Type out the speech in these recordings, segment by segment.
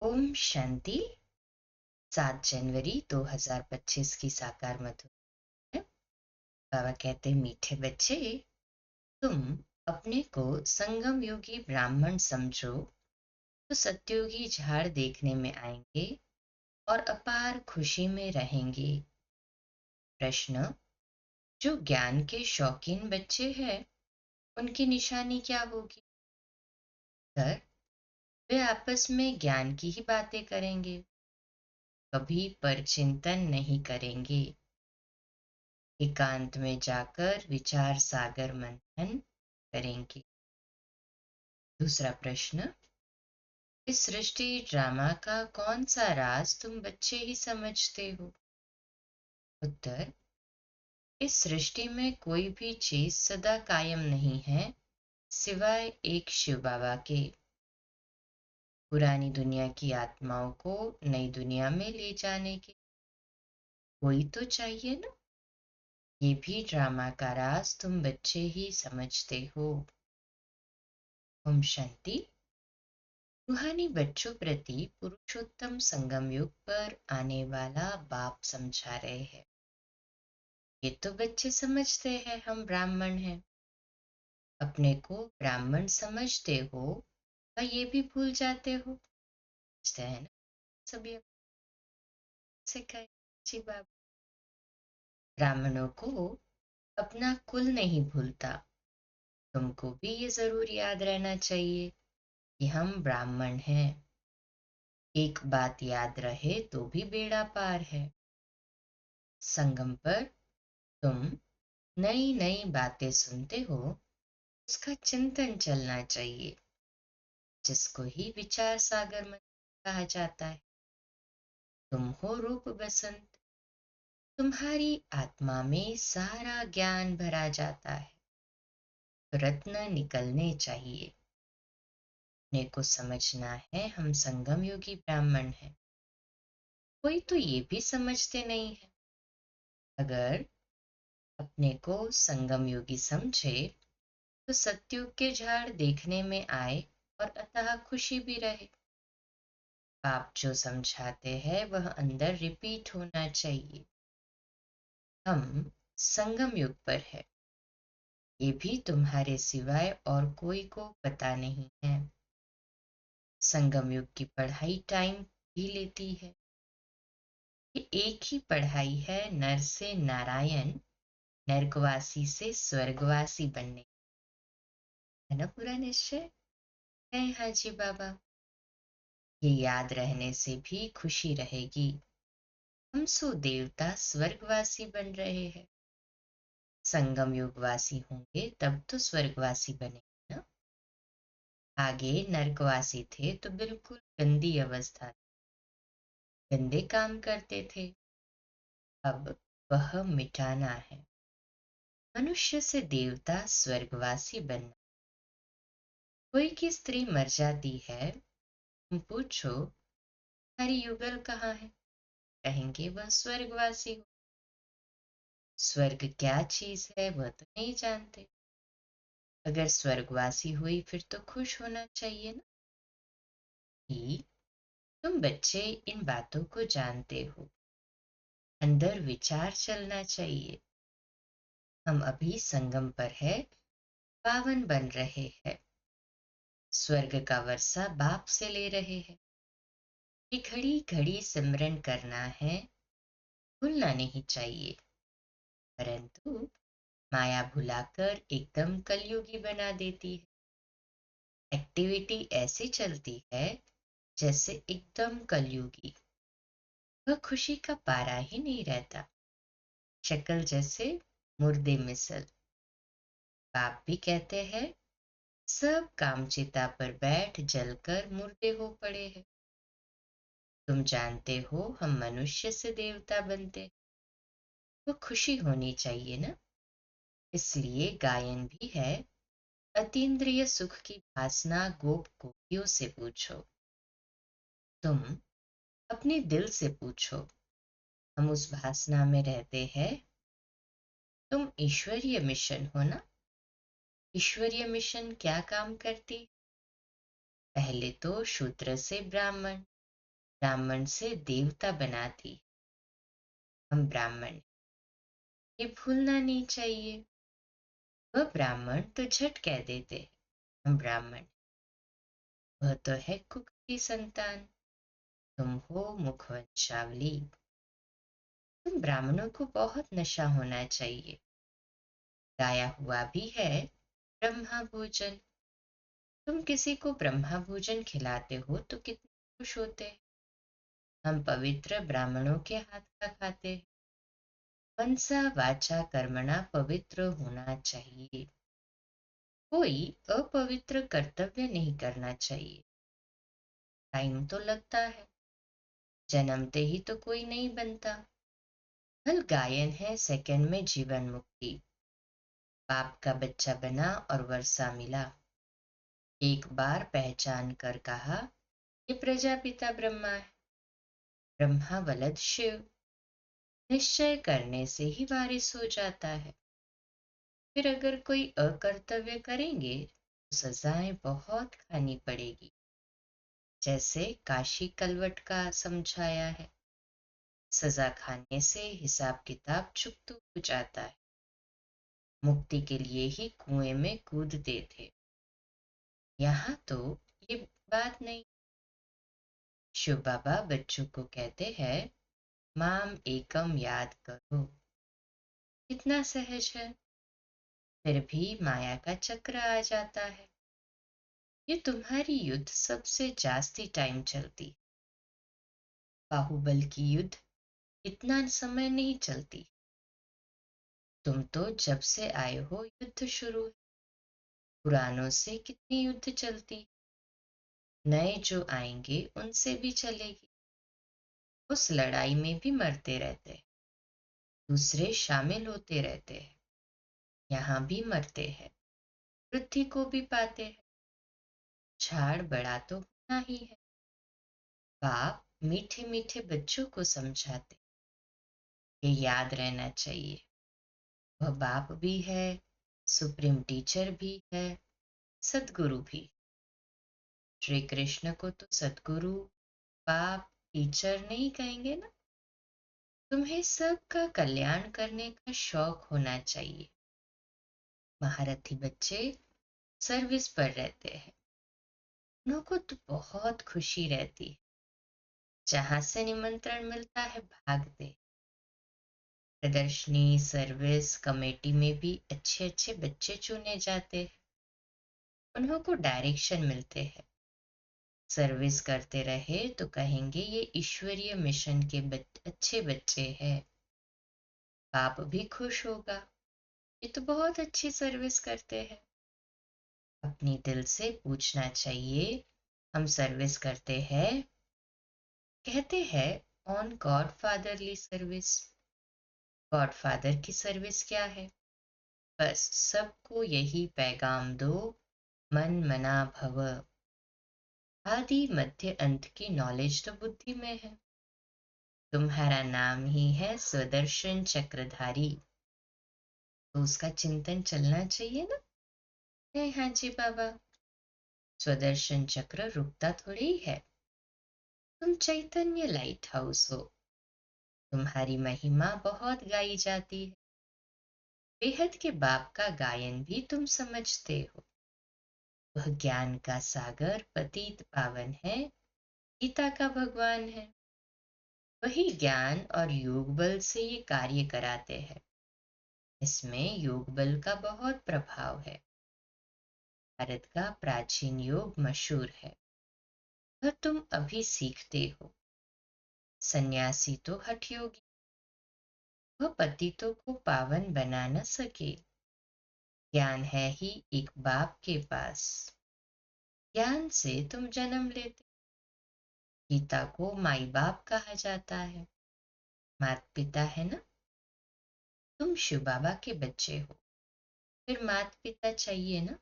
ओम शांति। 7 जनवरी 2025 की साकार मधुर है। बाबा कहते मीठे बच्चे, तुम अपने को संगम योगी ब्राह्मण समझो तो सत्योगी झाड़ देखने में आएंगे और अपार खुशी में रहेंगे। प्रश्न, जो ज्ञान के शौकीन बच्चे हैं उनकी निशानी क्या होगी? उत्तर, वे आपस में ज्ञान की ही बातें करेंगे, कभी परचिंतन नहीं करेंगे। एकांत में जाकर विचार सागर मंथन करेंगे। दूसरा प्रश्न, इस सृष्टि ड्रामा का कौन सा राज तुम बच्चे ही समझते हो? उत्तर, इस सृष्टि में कोई भी चीज सदा कायम नहीं है सिवाय एक शिव बाबा के। पुरानी दुनिया की आत्माओं को नई दुनिया में ले जाने के कोई तो चाहिए ना। ये भी ड्रामा का राज तुम बच्चे ही समझते हो। ओम शांति। रूहानी बच्चों प्रति पुरुषोत्तम संगम युग पर आने वाला बाप समझा रहे हैं। ये तो बच्चे समझते हैं हम ब्राह्मण हैं, अपने को ब्राह्मण समझते हो और ये भी भूल जाते हो। समझते हैं ना सभी से कहे जी बाबा। ब्राह्मणों को अपना कुल नहीं भूलता। तुमको भी ये जरूर याद रहना चाहिए कि हम ब्राह्मण हैं। एक बात याद रहे तो भी बेड़ा पार है। संगम पर तुम नई नई बातें सुनते हो, उसका चिंतन चलना चाहिए, जिसको ही विचार सागर में कहा जाता है। तुम हो रूप बसंत, तुम्हारी आत्मा में सारा ज्ञान भरा जाता है। रत्न निकलने चाहिए। अपने को समझना है हम संगम योगी ब्राह्मण हैं। कोई तो ये भी समझते नहीं है। अगर अपने को संगम योगी समझे तो सत्युग के झाड़ देखने में आए और अतः खुशी भी रहे। आप जो समझाते हैं वह अंदर रिपीट होना चाहिए। हम संगम युग पर है, ये भी तुम्हारे सिवाय और कोई को पता नहीं है। संगम युग की पढ़ाई टाइम भी लेती है। ये एक ही पढ़ाई है नर से नारायण, नरकवासी से स्वर्गवासी बनने। है ना पूरा निश्चय है? हाँ जी बाबा। ये याद रहने से भी खुशी रहेगी। हम सो देवता स्वर्गवासी बन रहे हैं। संगम युगवासी होंगे तब तो स्वर्गवासी बने ना। आगे नरकवासी थे तो बिल्कुल गंदी अवस्था, गंदे काम करते थे। अब वह मिटाना है। मनुष्य से देवता स्वर्गवासी बनना। कोई की स्त्री मर जाती है, तुम पूछो हमारी युगल कहाँ है, कहेंगे वह स्वर्गवासी हो। स्वर्ग क्या चीज है वह तो नहीं जानते। अगर स्वर्गवासी हुई फिर तो खुश होना चाहिए ना कि तुम बच्चे इन बातों को जानते हो। अंदर विचार चलना चाहिए। हम अभी संगम पर है, पावन बन रहे हैं। स्वर्ग का वर्षा बाप से ले रहे हैं। ये घड़ी घड़ी सिमरन करना है, भूलना नहीं चाहिए। परंतु माया भुलाकर एकदम कलयुगी बना देती है। एक्टिविटी ऐसी चलती है जैसे एकदम कलयुगी। वह खुशी का पारा ही नहीं रहता। शक्ल जैसे मुर्दे मिसल। बाप भी कहते हैं सब कामचिता पर बैठ जलकर मुर्दे हो पड़े हैं। तुम जानते हो हम मनुष्य से देवता बनते, वो खुशी होनी चाहिए ना। इसलिए गायन भी है, अतीन्द्रिय सुख की वासना गोप गोपियों से पूछो। तुम अपने दिल से पूछो, हम उस वासना में रहते हैं। तुम ईश्वरीय मिशन हो ना। ईश्वरीय मिशन क्या काम करती? पहले तो शूद्र से ब्राह्मण, ब्राह्मण से देवता बनाती। हम ब्राह्मण, ये भूलना नहीं चाहिए। वह ब्राह्मण तो झट कह देते, हम ब्राह्मण, वह तो है कुक की संतान, तुम हो मुखवंशावली। तुम ब्राह्मणों को बहुत नशा होना चाहिए। गाया हुआ भी है ब्रह्मा भोजन। तुम किसी को ब्रह्मा भोजन खिलाते हो तो कितने खुश होते हैं। हम पवित्र ब्राह्मणों के हाथ का खाते हैं। मनसा वाचा कर्मणा पवित्र होना चाहिए। कोई अपवित्र कर्तव्य नहीं करना चाहिए। टाइम तो लगता है, जन्मते ही तो कोई नहीं बनता। हल गायन है सेकंड में जीवन मुक्ति। बाप का बच्चा बना और वर्षा मिला। एक बार पहचान कर कहा, ये प्रजापिता ब्रह्मा है। ब्रह्मा वलद शिव। निश्चय करने से ही वारिस हो जाता है। फिर अगर कोई अकर्तव्य करेंगे तो सजाएं बहुत खानी पड़ेगी। जैसे काशी कलवट का समझाया है, सजा खाने से हिसाब किताब चुकता हो जाता है। मुक्ति के लिए ही कुएं में कूदते थे। यहाँ तो ये बात नहीं। शिव बाबा बच्चों को कहते हैं, माम एकम याद करो। कितना सहज है। फिर भी माया का चक्र आ जाता है। ये तुम्हारी युद्ध सबसे जास्ती टाइम चलती। बाहुबल की युद्ध इतना समय नहीं चलती। तुम तो जब से आए हो युद्ध शुरू है। पुरानों से कितनी युद्ध चलती। नए जो आएंगे उनसे भी चलेगी। उस लड़ाई में भी मरते रहते हैं। दूसरे शामिल होते रहते हैं। यहाँ भी मरते हैं। वृद्धि को भी पाते हैं। झाड़ बड़ा तो होना ही है। बाप मीठे मीठे बच्चों को समझाते, ये याद रहना चाहिए। वह बाप भी है, सुप्रीम टीचर भी है, सदगुरु भी। श्री कृष्ण को तो सदगुरु, बाप, टीचर नहीं कहेंगे ना। तुम्हें सबका कल्याण करने का शौक होना चाहिए। महारथी बच्चे सर्विस पर रहते हैं। उनको तो बहुत खुशी रहती है। जहां से निमंत्रण मिलता है भागते। प्रदर्शनी सर्विस कमेटी में भी अच्छे अच्छे बच्चे चुने जाते हैं। उन्हों को डायरेक्शन मिलते हैं। सर्विस करते रहे तो कहेंगे ये ईश्वरीय मिशन के अच्छे बच्चे हैं। बाप भी खुश होगा, ये तो बहुत अच्छी सर्विस करते हैं। अपनी दिल से पूछना चाहिए, हम सर्विस करते हैं, कहते हैं on God fatherly service. God father की सर्विस क्या है? बस सबको यही पैगाम दो, मन मना भव। आदि मध्य अंत की नॉलेज तो बुद्धि में है। तुम्हारा नाम ही है स्वदर्शन चक्रधारी, तो उसका चिंतन चलना चाहिए ना। हाँ जी बाबा, स्वदर्शन चक्र रुकता थोड़ी ही है। तुम चैतन्य लाइट हाउस हो। तुम्हारी महिमा बहुत गाई जाती है। बेहद के बाप का गायन भी तुम समझते हो। वह ज्ञान का सागर पतित पावन है, गीता का भगवान है। वही ज्ञान और योग बल से ये कार्य कराते हैं। इसमें योग बल का बहुत प्रभाव है। भारत का प्राचीन योग मशहूर है। वह तुम अभी सीखते हो। सन्यासी तो हठ योगी, वह पतितों को पावन बना न सके। ज्ञान है ही एक बाप के पास। ज्ञान से तुम जन्म लेते। गीता को माई बाप कहा जाता है। माता पिता है ना। तुम शिव बाबा के बच्चे हो, फिर माता पिता चाहिए ना।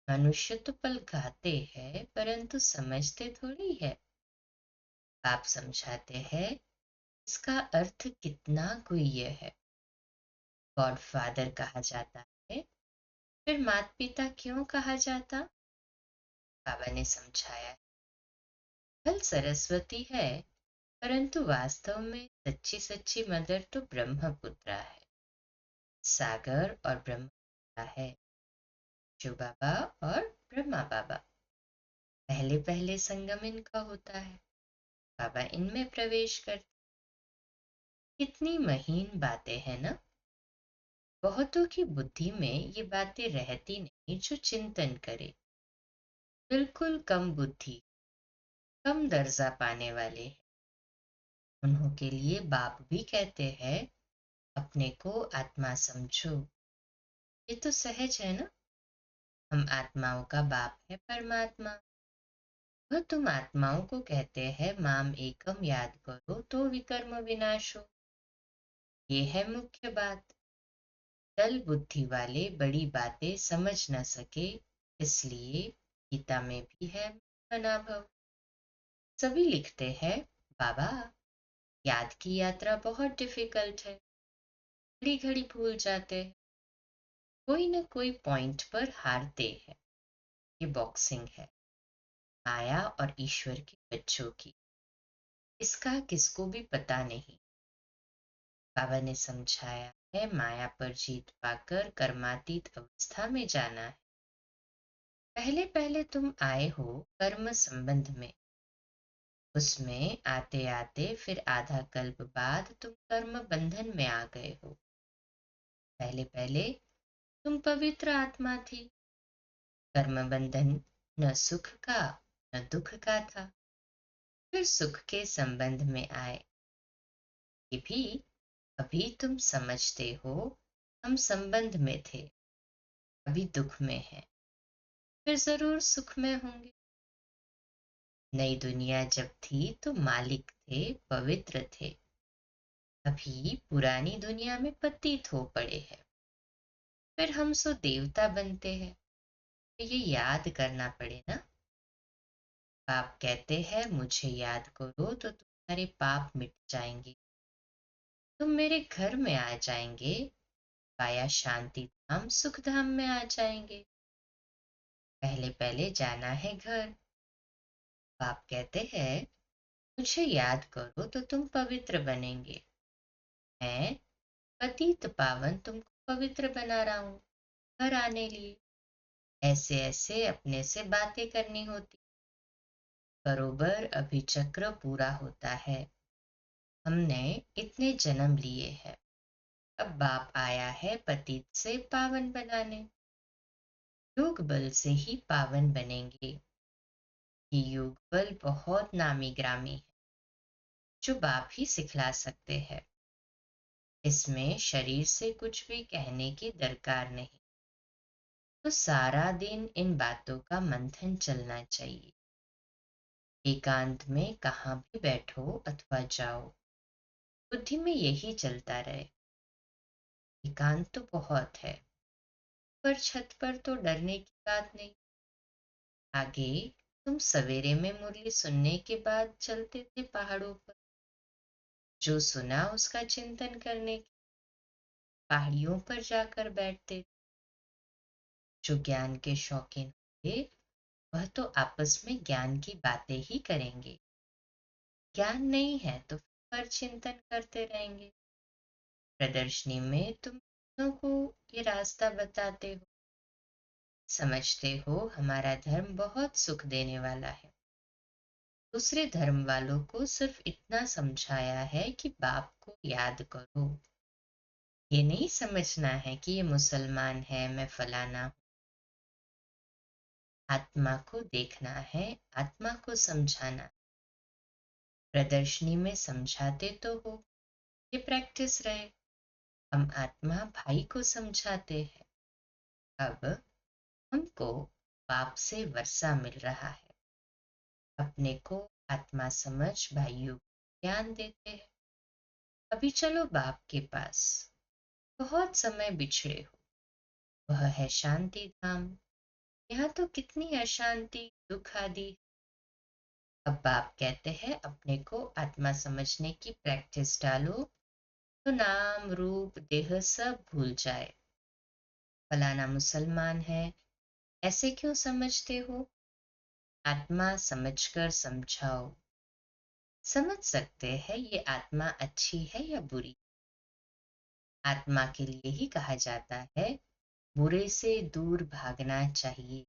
मनुष्य तो पल गाते हैं परंतु समझते थोड़ी है। बाप समझाते हैं, इसका अर्थ कितना गुह्य है। गॉड फादर कहा जाता है, फिर माता पिता क्यों कहा जाता? बाबा ने समझाया, फल सरस्वती है, परंतु वास्तव में सच्ची सच्ची मदर तो ब्रह्मपुत्रा है। सागर और ब्रह्मपुत्रा है, शिव बाबा और ब्रह्मा बाबा। पहले पहले संगम इनका होता है, बाबा इनमें प्रवेश करते। कितनी महीन बातें हैं ना। बहुतों की बुद्धि में ये बातें रहती नहीं जो चिंतन करे। बिल्कुल कम बुद्धि, कम दर्जा पाने वाले हैं। उन्हों के लिए बाप भी कहते हैं अपने को आत्मा समझो। ये तो सहज है ना। हम आत्माओं का बाप है परमात्मा। वह तुम आत्माओं को कहते हैं माम एकम याद करो तो विकर्म विनाश हो। ये है मुख्य बात। दल बुद्धि वाले बड़ी बातें समझ न सके, इसलिए गीता में भी है मना भव। सभी लिखते हैं बाबा याद की यात्रा बहुत डिफिकल्ट है, घड़ी घड़ी भूल जाते हैं, कोई न कोई पॉइंट पर हारते हैं। ये बॉक्सिंग है माया और ईश्वर के बच्चों की। इसका किसको भी पता नहीं। बाबा ने समझाया है माया पर जीत पाकर कर्मातीत अवस्था में जाना है। पहले पहले तुम आए हो कर्म संबंध में, उसमें आते आते फिर आधा कल्प बाद तुम कर्म बंधन में आ गए हो। पहले पहले तुम पवित्र आत्मा थी। कर्म बंधन न सुख का न दुख का था। फिर सुख के संबंध में आए। ये भी अभी तुम समझते हो हम संबंध में थे, अभी दुख में है, फिर जरूर सुख में होंगे। नई दुनिया जब थी तो मालिक थे, पवित्र थे। अभी पुरानी दुनिया में पतित हो पड़े हैं। फिर हम सो देवता बनते हैं, तो ये याद करना पड़े ना। पाप कहते हैं मुझे याद करो तो तुम्हारे पाप मिट जाएंगे, तुम मेरे घर में आ जाएंगे, पाया शांति धाम सुख धाम में आ जाएंगे। पहले पहले जाना है घर। पाप कहते हैं मुझे याद करो तो तुम पवित्र बनेंगे। मैं पतित पावन तुमको पवित्र बना रहा हूं घर आने लिए। ऐसे ऐसे अपने से बातें करनी होती। बरोबर अभी चक्र पूरा होता है। हमने इतने जन्म लिए हैं, अब बाप आया है पतित से पावन बनाने। योग बल से ही पावन बनेंगे। ये योग बल बहुत नामी ग्रामी है, जो बाप ही सिखला सकते हैं। इसमें शरीर से कुछ भी कहने की दरकार नहीं। तो सारा दिन इन बातों का मंथन चलना चाहिए। एकांत में कहाँ भी बैठो अथवा जाओ, बुद्धि में यही चलता रहे। एकांत तो बहुत है, पर छत पर तो डरने की बात नहीं। आगे तुम सवेरे में मुरली सुनने के बाद चलते थे पहाड़ों पर, जो सुना उसका चिंतन करने के पहाड़ियों पर जाकर बैठते। जो ज्ञान के शौकीन होंगे वह तो आपस में ज्ञान की बातें ही करेंगे। ज्ञान नहीं है तो पर चिंतन करते रहेंगे। प्रदर्शनी में तुम दोनों को ये रास्ता बताते हो। समझते हो हमारा धर्म बहुत सुख देने वाला है। दूसरे धर्म वालों को सिर्फ इतना समझाया है कि बाप को याद करो। ये नहीं समझना है कि ये मुसलमान है मैं फलाना हूं। आत्मा को देखना है, आत्मा को समझाना। प्रदर्शनी में समझाते तो हो, ये प्रैक्टिस रहे। हम आत्मा भाई को समझाते हैं। अब हमको बाप से वर्षा मिल रहा है। अपने को आत्मा समझ भाइयों को ज्ञान देते हैं। अभी चलो बाप के पास। बहुत समय बिछड़े हो, वह है शांति धाम। यहाँ तो कितनी अशांति दुख आदि। अब बाप कहते हैं अपने को आत्मा समझने की प्रैक्टिस डालो, तो नाम रूप देह सब भूल जाए। फलाना मुसलमान है ऐसे क्यों समझते हो? आत्मा समझकर समझाओ। समझ सकते हैं ये आत्मा अच्छी है या बुरी। आत्मा के लिए ही कहा जाता है बुरे से दूर भागना चाहिए।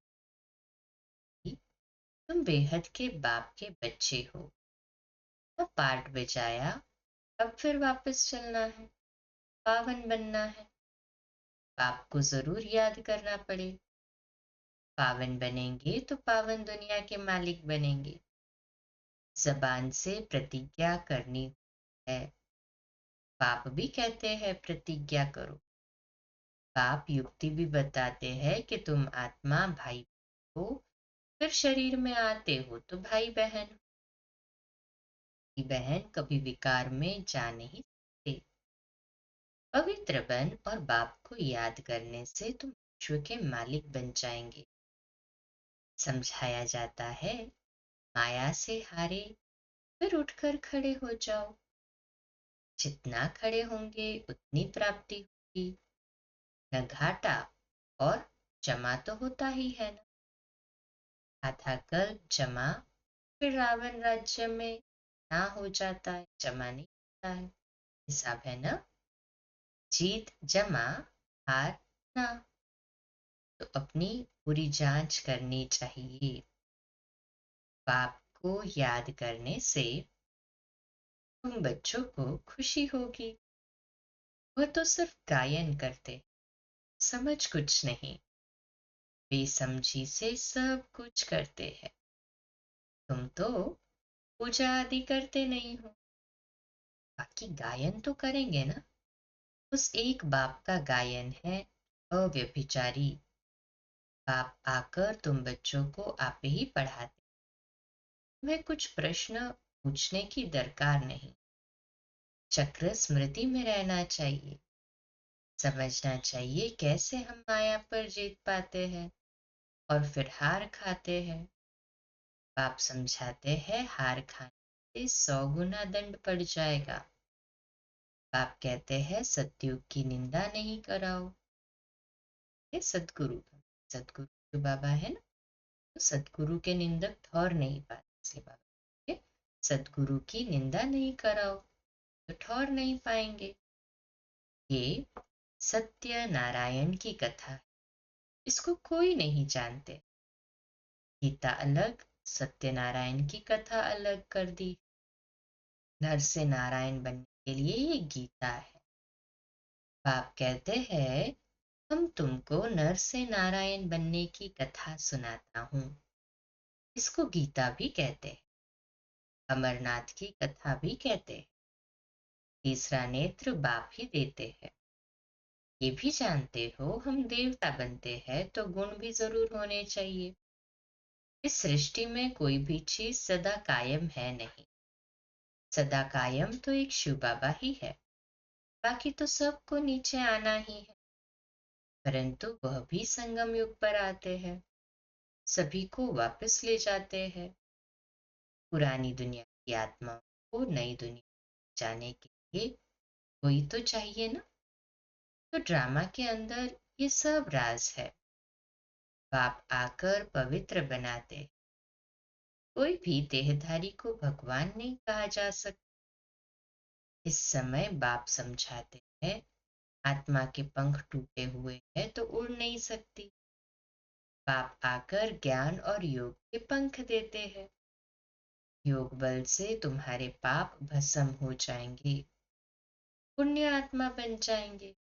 तुम बेहद के बाप के बच्चे हो। अब पाठ बजाया, अब फिर वापस चलना है, पावन बनना है। बाप को जरूर याद करना पड़े। पावन बनेंगे तो पावन दुनिया के मालिक बनेंगे। जबान से प्रतिज्ञा करनी है। बाप भी कहते हैं प्रतिज्ञा करो। बाप युक्ति भी बताते हैं कि तुम आत्मा भाई हो, फिर शरीर में आते हो तो भाई बहन। बहन कभी विकार में जा नहीं सकते। पवित्र बन और बाप को याद करने से तुम विश्व के मालिक बन जाएंगे। समझाया जाता है माया से हारे, फिर उठकर खड़े हो जाओ। जितना खड़े होंगे उतनी प्राप्ति होगी। न घाटा और जमा तो होता ही है ना। आधा कल्प जमा, फिर रावण राज्य में ना हो जाता है, जमा नहीं होता है। हिसाब है ना। जीत जमा, हार ना। तो अपनी पूरी जांच करनी चाहिए। पाप को याद करने से तुम बच्चों को खुशी होगी। वह तो सिर्फ गायन करते, समझ कुछ नहीं। बेसमझी से सब कुछ करते हैं। तुम तो पूजा आदि करते नहीं हो। बाकी गायन तो करेंगे ना। उस एक बाप का गायन है अव्यभिचारी। बाप आकर तुम बच्चों को आप ही पढ़ाते। तुम्हें कुछ प्रश्न पूछने की दरकार नहीं। चक्र स्मृति में रहना चाहिए। समझना चाहिए कैसे हम माया पर जीत पाते हैं और फिर हार खाते हैं। बाप समझाते हैं हार खाने से 100 गुना दंड पड़ जाएगा। बाप कहते हैं सतयुग की निंदा नहीं कराओ। ये सदगुरु, सदगुरु जो बाबा है ना, तो सदगुरु के निंदक ठहर नहीं पाते, इसलिए बाबा कहते, सदगुरु की निंदा नहीं कराओ तो ठहर नहीं पाएंगे। ये सत्य नारायण की कथा है। इसको कोई नहीं जानते। गीता अलग, सत्यनारायण की कथा अलग कर दी। नर से नारायण बनने के लिए ये गीता है। बाप कहते हैं हम तुमको नर से नारायण बनने की कथा सुनाता हूँ। इसको गीता भी कहते हैं, अमरनाथ की कथा भी कहते हैं। तीसरा नेत्र बाप ही देते हैं। ये भी जानते हो हम देवता बनते हैं तो गुण भी जरूर होने चाहिए। इस सृष्टि में कोई भी चीज सदा कायम है नहीं। सदा कायम तो एक शिव बाबा ही है। बाकी तो सबको नीचे आना ही है। परंतु वह भी संगम युग पर आते हैं, सभी को वापस ले जाते हैं। पुरानी दुनिया की आत्माओं को नई दुनिया जाने के लिए कोई तो चाहिए ना। तो ड्रामा के अंदर ये सब राज है। बाप आकर पवित्र बनाते। कोई भी देहधारी को भगवान नहीं कहा जा सकता। इस समय बाप समझाते हैं आत्मा के पंख टूटे हुए हैं तो उड़ नहीं सकती। बाप आकर ज्ञान और योग के पंख देते हैं। योग बल से तुम्हारे पाप भस्म हो जाएंगे, पुण्य आत्मा बन जाएंगे।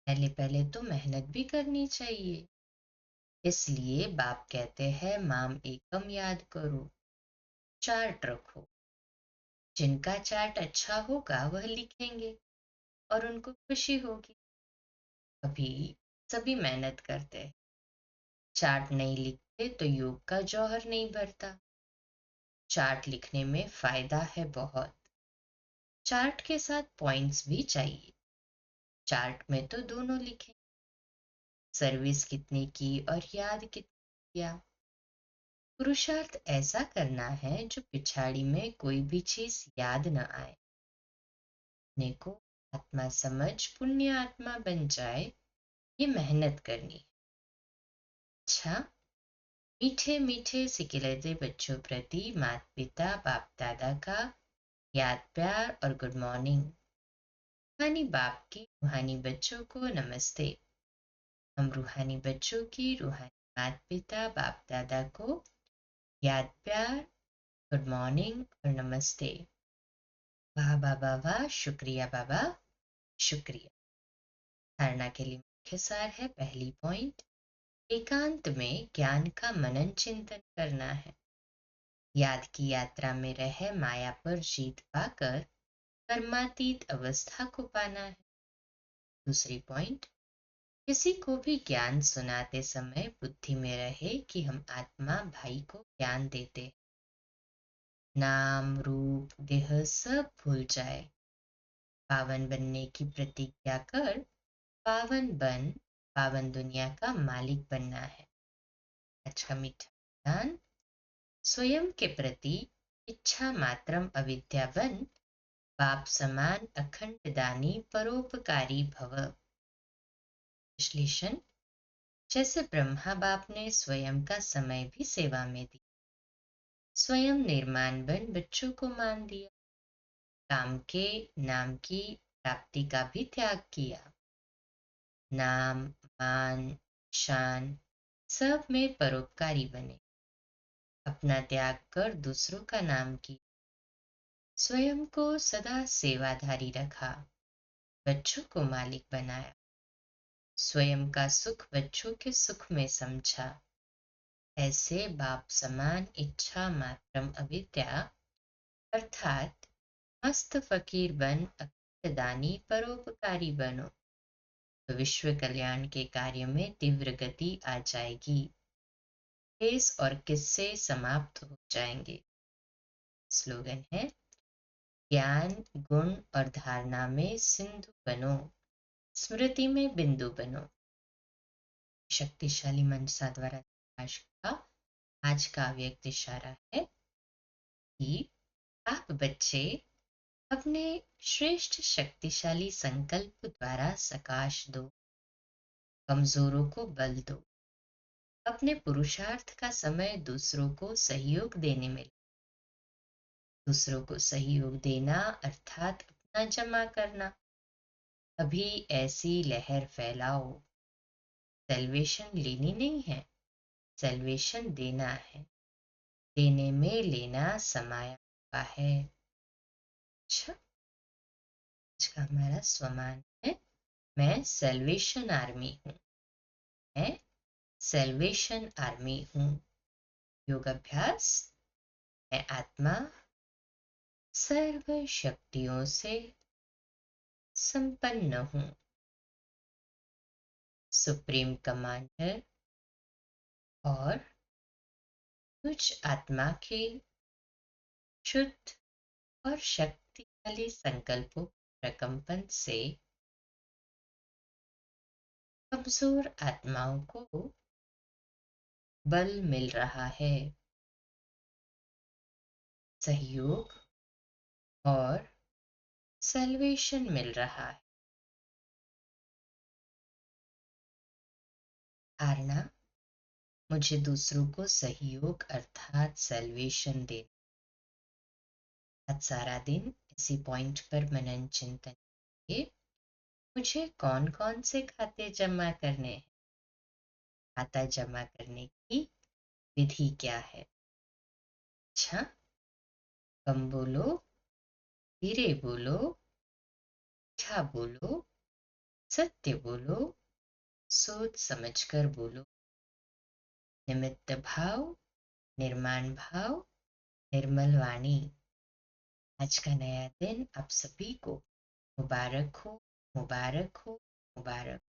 पहले पहले तो मेहनत भी करनी चाहिए। इसलिए बाप कहते हैं माम एकम याद करो, चार्ट रखो। जिनका चार्ट अच्छा होगा वह लिखेंगे और उनको खुशी होगी। अभी सभी मेहनत करते हैं, चार्ट नहीं लिखते तो योग का जौहर नहीं भरता। चार्ट लिखने में फायदा है बहुत। चार्ट के साथ पॉइंट्स भी चाहिए। चार्ट में तो दोनों लिखें, सर्विस कितनी की और याद कितनी किया। पुरुषार्थ ऐसा करना है जो पिछाड़ी में कोई भी चीज याद न आए। अपने को आत्मा समझ पुण्य आत्मा बन जाए, ये मेहनत करनी है। अच्छा, मीठे मीठे सिकिलते बच्चों प्रति माता पिता बाप दादा का याद प्यार और गुड मॉर्निंग। रूहानी बाप की रूहानी बच्चों को नमस्ते। हम रूहानी बच्चों की रूहानी माता पिता बाप दादा को याद प्यार, गुड मॉर्निंग और नमस्ते। वाह बाबा वाह, शुक्रिया बाबा, शुक्रिया। धारणा के लिए मुख्य सार है, पहली पॉइंट, एकांत में ज्ञान का मनन चिंतन करना है। याद की यात्रा में रह माया पर जीत पाकर कर्मातीत अवस्था को पाना है। दूसरी पॉइंट, किसी को भी ज्ञान सुनाते समय बुद्धि में रहे कि हम आत्मा भाई को ज्ञान देते हैं। नाम रूप देह सब भूल जाए, पावन बनने की प्रतिज्ञा कर पावन दुनिया का मालिक बनना है। आज का मीठा दान, स्वयं के प्रति इच्छा मात्रम अविद्या बन, बाप समान अखंड दानी परोपकारी भव। विश्लेषण, जैसे ब्रह्मा बाप ने स्वयं का समय भी सेवा में दी, स्वयं निर्माण बन बच्चों को मान दिया, काम के नाम की प्राप्ति का भी त्याग किया, नाम मान शान सब में परोपकारी बने, अपना त्याग कर दूसरों का नाम किया, स्वयं को सदा सेवाधारी रखा, बच्चों को मालिक बनाया, स्वयं का सुख बच्चों के सुख में समझा। ऐसे बाप समान इच्छा मात्रम अविद्या अर्थात मस्त फकीर बन अखंड दानी परोपकारी बनो, तो विश्व कल्याण के कार्य में तीव्र गति आ जाएगी, केस और किस्से समाप्त हो जाएंगे। स्लोगन है, ज्ञान गुण और धारणा में सिंधु बनो, स्मृति में बिंदु बनो। शक्तिशाली मंसा द्वारा प्रकाश का आज का अव्यक्त इशारा है कि आप बच्चे अपने श्रेष्ठ शक्तिशाली संकल्प द्वारा सकाश दो, कमजोरों को बल दो, अपने पुरुषार्थ का समय दूसरों को सहयोग देने में, दूसरों को सहयोग देना अर्थात अपना जमा करना। अभी ऐसी लहर फैलाओ, सेल्वेशन लेनी नहीं है, सेल्वेशन देना है, देने में लेना समाया हुआ है। अच्छा, आज का हमारा स्वमान है, मैं सेल्वेशन आर्मी हूँ, मैं सेल्वेशन आर्मी हूँ। योग अभ्यास, मैं आत्मा सर्व शक्तियों से संपन्न हूँ, सुप्रीम कमांडर और कुछ आत्मा के शुद्ध और शक्तिशाली संकल्पों प्रकंपन से कमजोर आत्माओं को बल मिल रहा है, सहयोग और सल्वेशन मिल रहा है। धारणा, मुझे दूसरों को सहयोग अर्थात सल्वेशन दे। आज सारा दिन इसी पॉइंट पर मनन चिंतन किए, मुझे कौन कौन से खाते जमा करने हैं, खाता जमा करने की विधि क्या है। अच्छा, कम बोलो, धीरे बोलो, मीठा बोलो, सत्य बोलो, सोच समझकर बोलो, निमित्त भाव, निर्माण भाव, निर्मल वाणी। आज का नया दिन आप सभी को मुबारक हो, मुबारक हो, मुबारक।